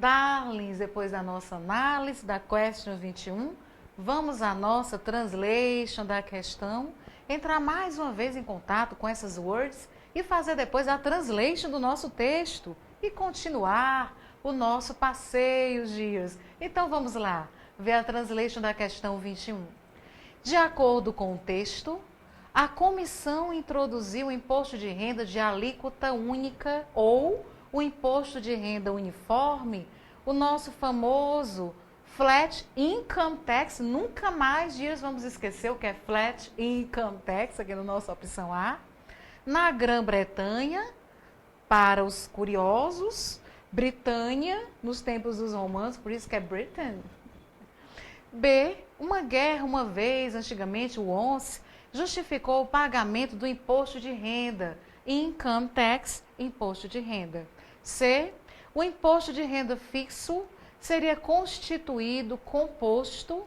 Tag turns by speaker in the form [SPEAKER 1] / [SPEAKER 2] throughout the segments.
[SPEAKER 1] darlings, depois da nossa análise da question 21, vamos à nossa translation da questão, entrar mais uma vez em contato com essas words e fazer depois a translation do nosso texto e continuar o nosso passeio, dias. Então vamos lá, ver a translation da questão 21. De acordo com o texto, a comissão introduziu o imposto de renda de alíquota única ou o imposto de renda uniforme, o nosso famoso Flat Income Tax. Nunca mais, dias, vamos esquecer o que é Flat Income Tax, aqui na nossa opção A. Na Grã-Bretanha, para os curiosos, Britânia, nos tempos dos romanos, por isso que é Britain. B. Uma guerra, uma vez, antigamente, o ONS, justificou o pagamento do imposto de renda, Income Tax, imposto de renda. C. O imposto de renda fixo seria constituído, composto,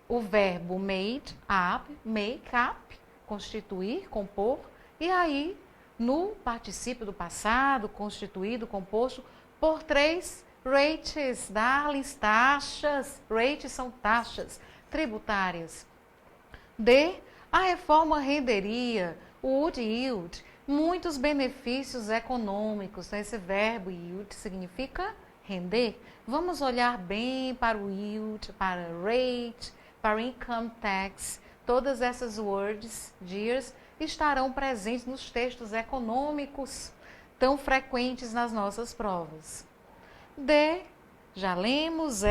[SPEAKER 1] o verbo make up, constituir, compor, e aí, no particípio do passado, constituído, composto, por 3 rates, darlings, taxas. Rates são taxas tributárias. D. A reforma renderia, o would yield, muitos benefícios econômicos. Então, esse verbo yield significa render. Vamos olhar bem para o yield, para rate, para o income tax. Todas essas words, dears, estarão presentes nos textos econômicos tão frequentes nas nossas provas. D, já lemos,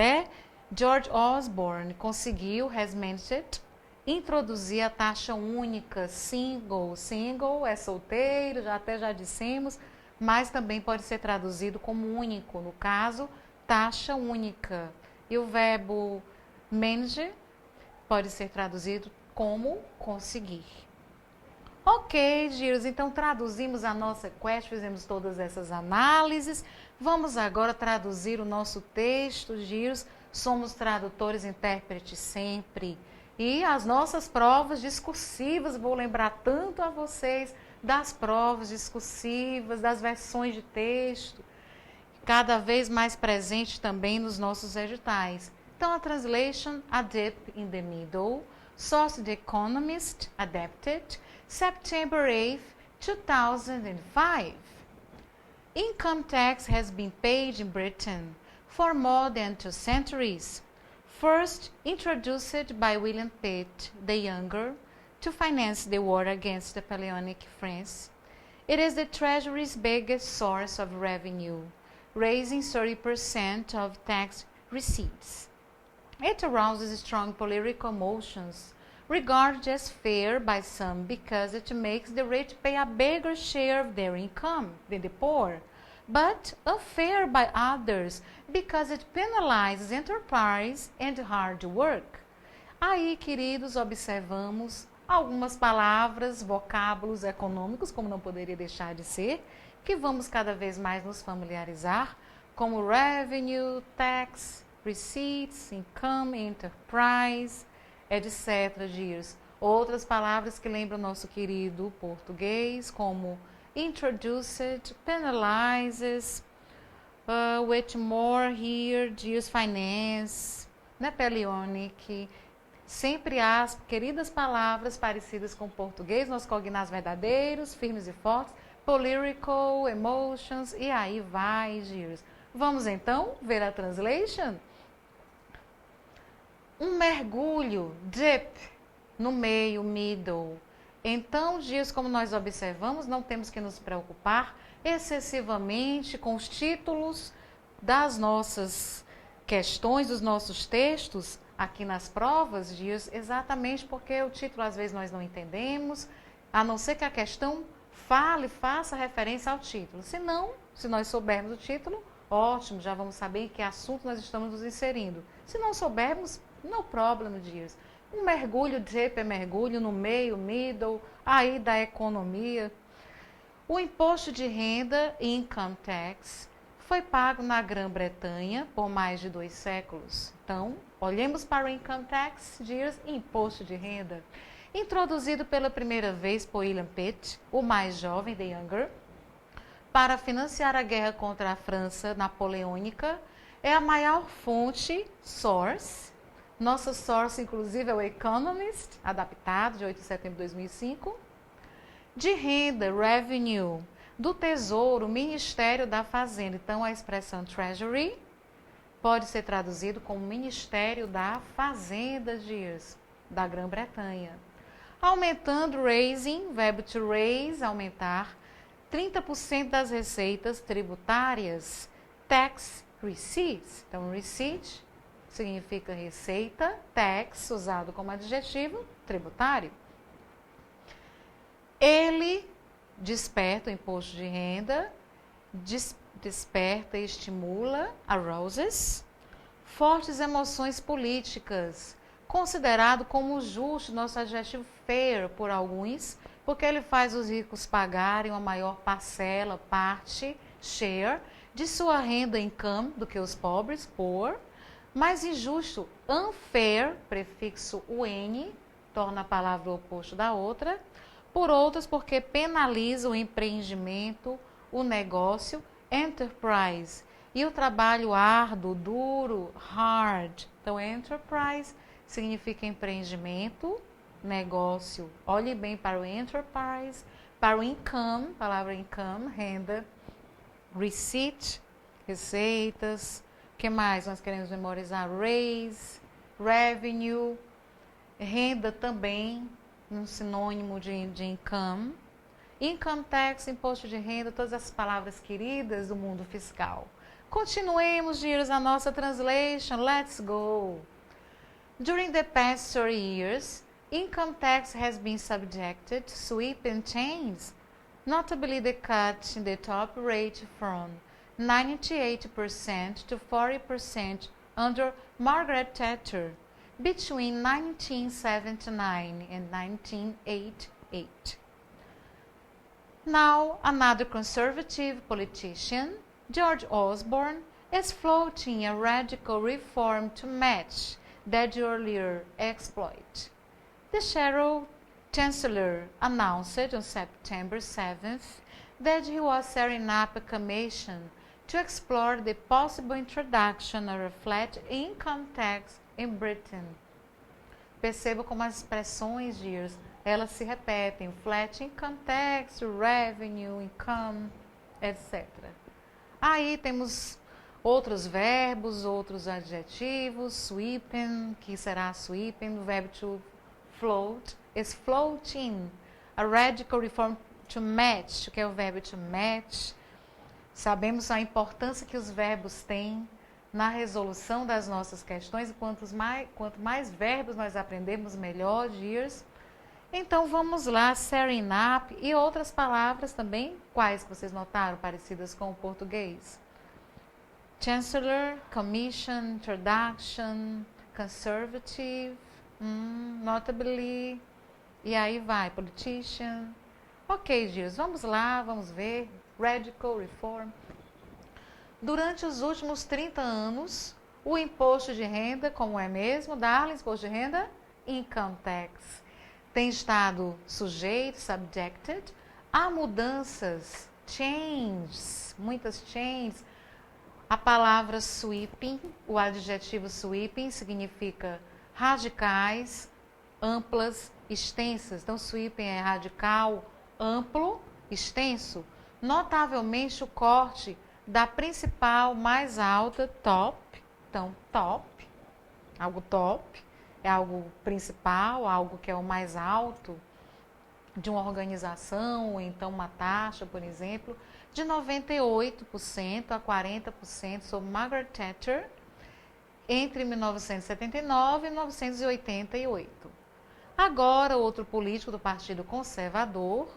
[SPEAKER 1] George Osborne conseguiu, has managed, introduzir a taxa única, single. Single é solteiro, já dissemos, mas também pode ser traduzido como único, no caso, taxa única. E o verbo manage pode ser traduzido como conseguir. Ok, Giros, então traduzimos a nossa quest, fizemos todas essas análises. Vamos agora traduzir o nosso texto, Giros. Somos tradutores, intérpretes sempre. E as nossas provas discursivas, vou lembrar tanto a vocês das provas discursivas, das versões de texto, cada vez mais presente também nos nossos editais. Então, a translation, a dip in the middle, source The Economist, adapted, September 8th, 2005. Income tax has been paid in Britain for more than 2 centuries. First introduced by William Pitt the Younger to finance the war against Napoleonic France, it is the Treasury's biggest source of revenue, raising 30% of tax receipts. It arouses strong political emotions, regarded as fair by some because it makes the rich pay a bigger share of their income than the poor, but unfair by others because it penalizes enterprise and hard work. Aí, queridos, observamos algumas palavras, vocábulos econômicos, como não poderia deixar de ser, que vamos cada vez mais nos familiarizar, como revenue, tax, receipts, income, enterprise, etc. Dias. Outras palavras que lembram o nosso querido português, como introduced, penalizes, with more here, dias, finance, Napoleonic. Sempre as queridas palavras parecidas com o português, nos cognatos verdadeiros, firmes e fortes, political, emotions, e aí vai, dias. Vamos então ver a translation? Um mergulho, dip, no meio, middle. Então, dias, como nós observamos, não temos que nos preocupar excessivamente com os títulos das nossas questões, dos nossos textos, aqui nas provas, dias, exatamente porque o título às vezes nós não entendemos, a não ser que a questão faça referência ao título. Se não, se nós soubermos o título, ótimo, já vamos saber em que assunto nós estamos nos inserindo. Se não soubermos, no problem, dias. Um mergulho, dip é mergulho, no meio, middle, aí da economia. O imposto de renda, income tax, foi pago na Grã-Bretanha por mais de 2 séculos. Então, olhemos para o income tax, dias, imposto de renda. Introduzido pela primeira vez por William Pitt, o mais jovem, the younger, para financiar a guerra contra a França napoleônica, é a maior fonte, source. Nossa source, inclusive, é o Economist, adaptado, de 8 de setembro de 2005. De renda, revenue, do Tesouro, Ministério da Fazenda. Então, a expressão Treasury pode ser traduzido como Ministério da Fazenda, da Grã-Bretanha. Aumentando, raising, verbo to raise, aumentar, 30% das receitas tributárias. Tax receipts. Então, receipt significa receita, tax, usado como adjetivo, tributário. Ele desperta o imposto de renda, desperta e estimula, arouses, fortes emoções políticas, considerado como justo, nosso adjetivo fair por alguns, porque ele faz os ricos pagarem uma maior parcela, parte, share, de sua renda, income, do que os pobres, poor. Mais injusto, unfair, prefixo un, torna a palavra o oposto da outra. Por outros, porque penaliza o empreendimento, o negócio, enterprise. E o trabalho árduo, duro, hard. Então, enterprise significa empreendimento, negócio. Olhe bem para o enterprise, para o income, palavra income, renda, receipt, receitas. O que mais nós queremos memorizar? Raise, revenue, renda também, um sinônimo de income. Income tax, imposto de renda, todas as palavras queridas do mundo fiscal. Continuemos, dears, a nossa translation. Let's go. During the past 30 years, income tax has been subjected to sweeping changes, notably the cut in the top rate from 98% to 40% under Margaret Thatcher between 1979 and 1988. Now, another conservative politician, George Osborne, is floating a radical reform to match that earlier exploit. The Shadow Chancellor announced on September 7th that he was setting up a commission to explore the possible introduction of a flat income tax in Britain. Perceba como as expressões, dears, elas se repetem. Flat income tax, revenue, income, etc. Aí temos outros verbos, outros adjetivos. Sweeping, que será sweeping, o verbo to float, is floating. A radical reform to match, que é o verbo to match. Sabemos a importância que os verbos têm na resolução das nossas questões, e quanto mais verbos nós aprendemos, melhor, dears. Então, vamos lá, setting up e outras palavras também, quais vocês notaram, parecidas com o português? Chancellor, Commission, Introduction, Conservative, Notably, e aí vai, Politician. Ok, dears, vamos lá, vamos ver, Radical Reform. Durante os últimos 30 anos, o imposto de renda, como é mesmo, Darlings, imposto de renda, Income Tax, tem estado sujeito, subjected, a mudanças, changes, muitas changes. A palavra sweeping, o adjetivo sweeping, significa radicais, amplas, extensas. Então, sweeping é radical, amplo, extenso. Notavelmente, o corte da principal mais alta, top. Então, top, algo top, é algo principal, algo que é o mais alto de uma organização, ou então uma taxa, por exemplo, de 98% a 40% sob Margaret Thatcher entre 1979 e 1988. Agora, outro político do Partido Conservador,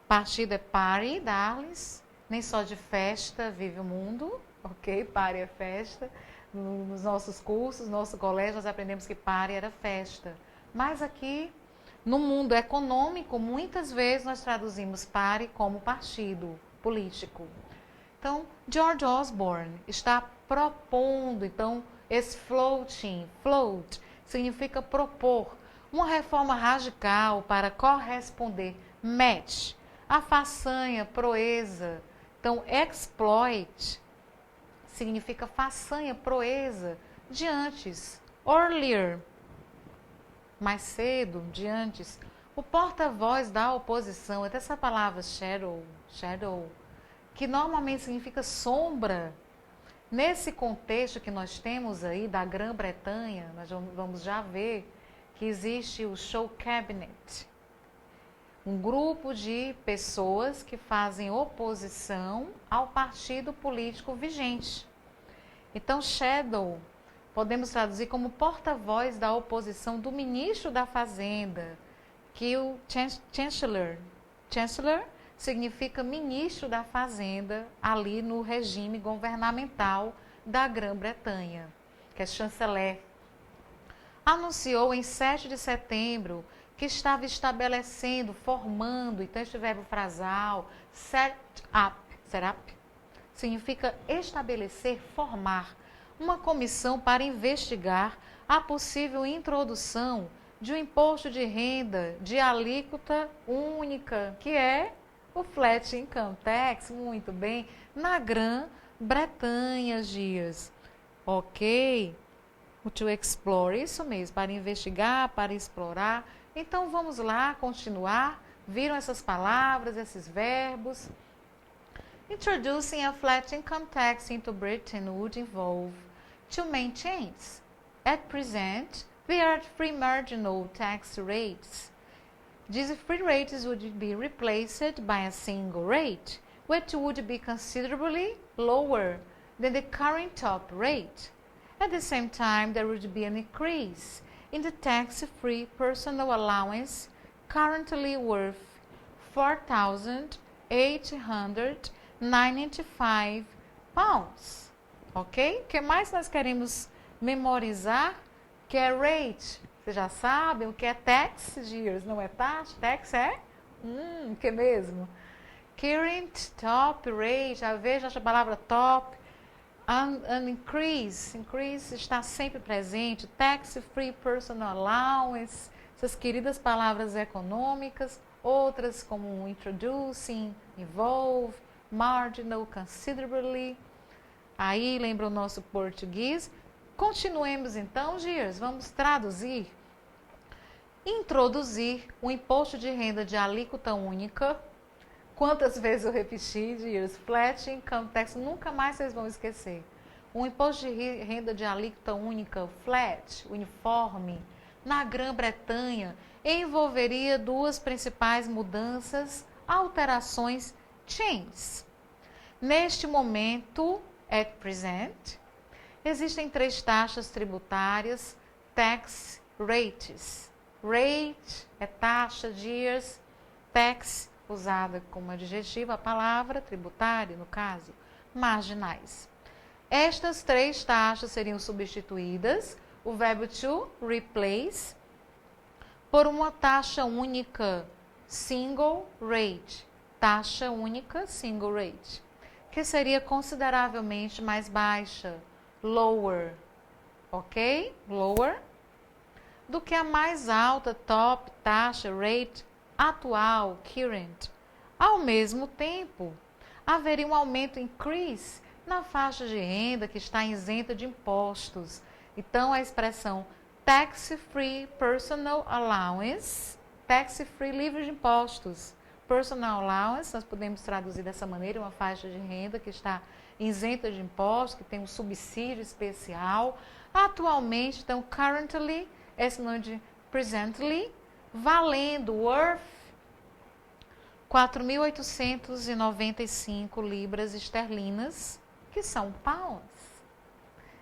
[SPEAKER 1] partido é Party, Darlings, nem só de festa vive o mundo, ok? Party é festa. Nos nossos cursos, no nosso colégio, nós aprendemos que party era festa. Mas aqui, no mundo econômico, muitas vezes nós traduzimos party como partido político. Então, George Osborne está propondo, então, esse floating, float, significa propor, uma reforma radical para corresponder, match, a façanha, proeza. Então, exploit significa façanha, proeza, de antes. Earlier, mais cedo, de antes. O porta-voz da oposição, até essa palavra shadow, que normalmente significa sombra. Nesse contexto que nós temos aí da Grã-Bretanha, nós vamos já ver que existe o show cabinet, um grupo de pessoas que fazem oposição ao partido político vigente. Então, shadow, podemos traduzir como porta-voz da oposição do ministro da Fazenda, que o Chancellor significa ministro da Fazenda ali no regime governamental da Grã-Bretanha, que é chanceler. Anunciou em 7 de setembro que estava estabelecendo, formando, então este verbo frasal, set up, significa estabelecer, formar, uma comissão para investigar a possível introdução de um imposto de renda de alíquota única, que é o Flat Income Tax, muito bem, na Grã-Bretanha, Dias. Ok? To explore, isso mesmo, para investigar, para explorar. Então vamos lá, continuar. Viram essas palavras, esses verbos? Introducing a flat income tax into Britain would involve two main changes. At present, there are three marginal tax rates. These three rates would be replaced by a single rate, which would be considerably lower than the current top rate. At the same time, there would be an increase in the tax-free personal allowance, currently worth £4,895. Ok? O que mais nós queremos memorizar? Que é rate. Vocês já sabem o que é tax, Years, não é taxa? Tax é? O que mesmo? Current top rate, já veja a palavra top. An increase está sempre presente. Tax-free personal allowance, essas queridas palavras econômicas. Outras como introducing, involve, marginal, considerably. Aí lembra o nosso português. Continuemos então, Years, vamos traduzir. Introduzir o imposto de renda de alíquota única. Quantas vezes eu repeti, Years? Flat Income Tax, nunca mais vocês vão esquecer. O imposto de renda de alíquota única, flat, uniforme, na Grã-Bretanha, envolveria duas principais mudanças, alterações, changes. Neste momento, at present, existem três taxas tributárias, tax rates. Rate é taxa, Years, tax, usada como adjetivo, a palavra tributária, no caso, marginais. Estas três taxas seriam substituídas, o verbo to replace, por uma taxa única, single rate. Taxa única, single rate, que seria consideravelmente mais baixa, lower, ok? Lower, do que a mais alta, top, taxa, rate, atual, current. Ao mesmo tempo, haveria um aumento, increase, na faixa de renda que está isenta de impostos. Então, a expressão tax-free personal allowance, tax-free livre de impostos, personal allowance, nós podemos traduzir dessa maneira, uma faixa de renda que está isenta de impostos, que tem um subsídio especial. Atualmente, então, currently, esse nome de presently, valendo, worth, 4.895 libras esterlinas, que são pounds.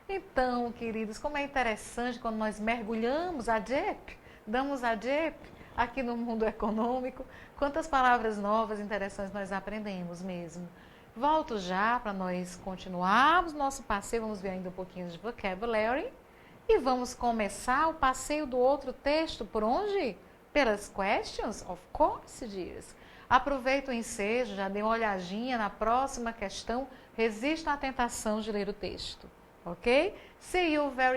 [SPEAKER 1] Então, queridos, como é interessante quando nós mergulhamos a JEP, damos a JEP aqui no mundo econômico, quantas palavras novas, interessantes nós aprendemos mesmo. Volto já para nós continuarmos nosso passeio, vamos ver ainda um pouquinho de vocabulary e vamos começar o passeio do outro texto, por onde? Pelas questions, of course, dears. Aproveita o ensejo, já dê uma olhadinha na próxima questão, resista à tentação de ler o texto, ok? See you very